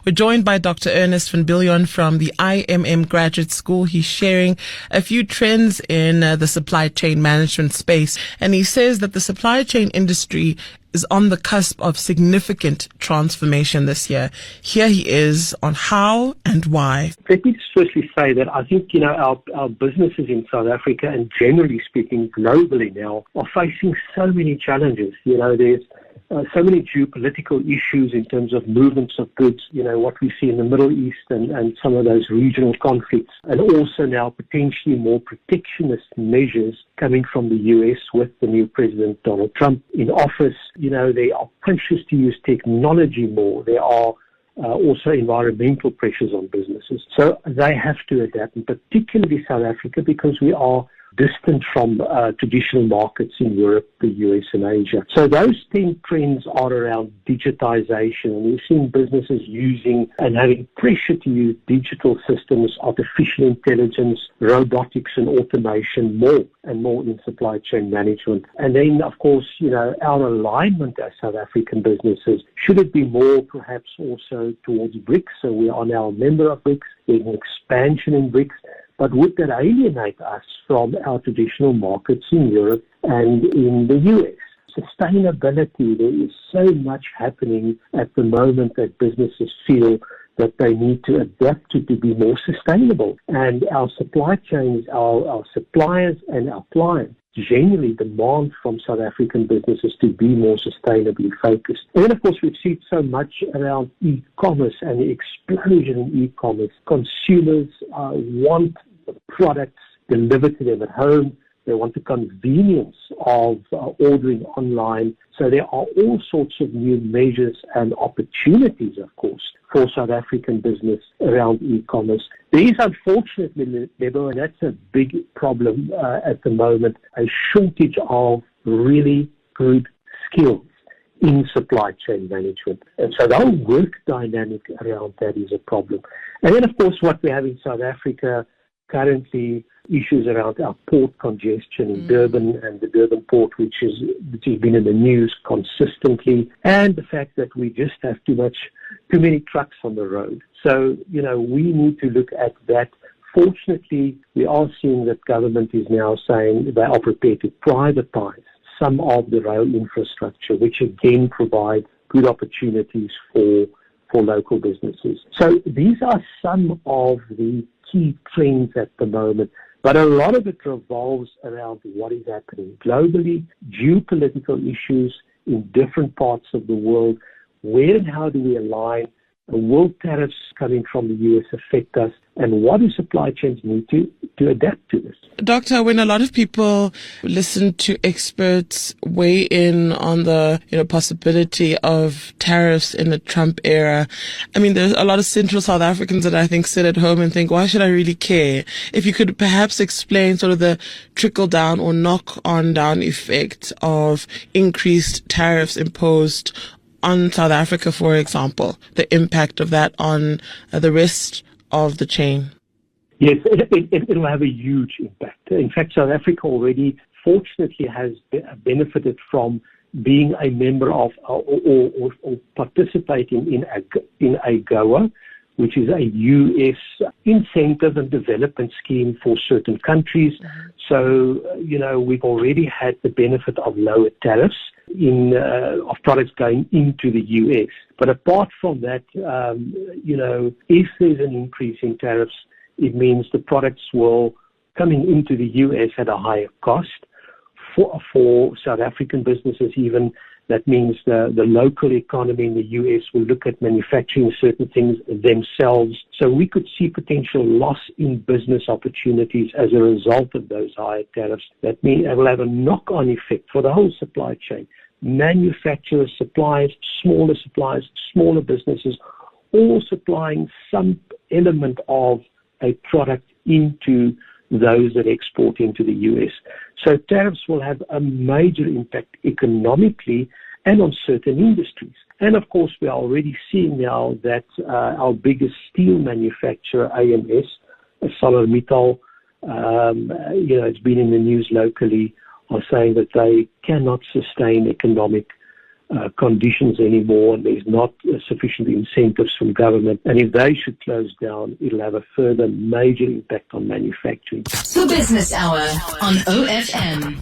We're joined by Dr. Ernst van Biljon from the IMM Graduate School. He's sharing a few trends in the supply chain management space, and he says that the supply chain industry is on the cusp of significant transformation this year. Here he is on how and why. Let me just firstly say that I think, our businesses in South Africa and generally speaking globally now are facing so many challenges. There's so many geopolitical issues in terms of movements of goods, what we see in the Middle East and some of those regional conflicts, and also now potentially more protectionist measures coming from the US with the new President Donald Trump in office. They are anxious to use technology more. There are also environmental pressures on businesses. So they have to adapt, and particularly South Africa, because we are distant from traditional markets in Europe, the US and Asia. So those 10 trends are around digitization, and we're seeing businesses using and having pressure to use digital systems, artificial intelligence, robotics and automation more and more in supply chain management. And then, of course, our alignment as South African businesses, should it be more perhaps also towards BRICS? So we are now a member of BRICS, there's an expansion in BRICS. But would that alienate us from our traditional markets in Europe and in the US? Sustainability, there is so much happening at the moment that businesses feel that they need to adapt to be more sustainable. And our supply chains, our suppliers and our clients generally demand from South African businesses to be more sustainably focused. And then, of course, we've seen so much around e-commerce and the explosion in e-commerce. Consumers want products delivered to them at home. They want the convenience of ordering online. So there are all sorts of new measures and opportunities, of course, for South African business around e-commerce. There is, unfortunately, Lebo, and that's a big problem at the moment, a shortage of really good skills in supply chain management. And so the whole work dynamic around that is a problem. And then, of course, what we have in South Africa currently, issues around our port congestion in Durban and the Durban port, which has been in the news consistently, and the fact that we just have too many trucks on the road. So, we need to look at that. Fortunately, we are seeing that government is now saying they are prepared to privatize some of the rail infrastructure, which again provides good opportunities for local businesses. So these are some of the key trends at the moment, but a lot of it revolves around what is happening globally, geopolitical issues in different parts of the world. Where and how do we align? Will tariffs coming from the US affect us? And what do supply chains need to adapt to this? Doctor, when a lot of people listen to experts weigh in on the possibility of tariffs in the Trump era, there's a lot of Central South Africans that I think sit at home and think, why should I really care? If you could perhaps explain sort of the trickle down or knock on down effect of increased tariffs imposed on South Africa, for example, the impact of that on the rest of the chain. Yes, it will have a huge impact. In fact, South Africa already, fortunately, has benefited from being a member of or participating in AGOA, which is a U.S. incentive and development scheme for certain countries. So, we've already had the benefit of lower tariffs of products going into the U.S. But apart from that, if there's an increase in tariffs, it means the products will coming into the U.S. at a higher cost. For South African businesses even, that means the local economy in the U.S. will look at manufacturing certain things themselves. So we could see potential loss in business opportunities as a result of those higher tariffs. That means it will have a knock-on effect for the whole supply chain. Manufacturers, suppliers, smaller businesses, all supplying some element of a product into those that export into the U.S. So tariffs will have a major impact economically and on certain industries. And of course, we are already seeing now that our biggest steel manufacturer, AMS, ArcelorMittal, it's been in the news locally, are saying that they cannot sustain economic conditions anymore, and there's not sufficient incentives from government. And if they should close down, it'll have a further major impact on manufacturing. The Business Hour on OFM.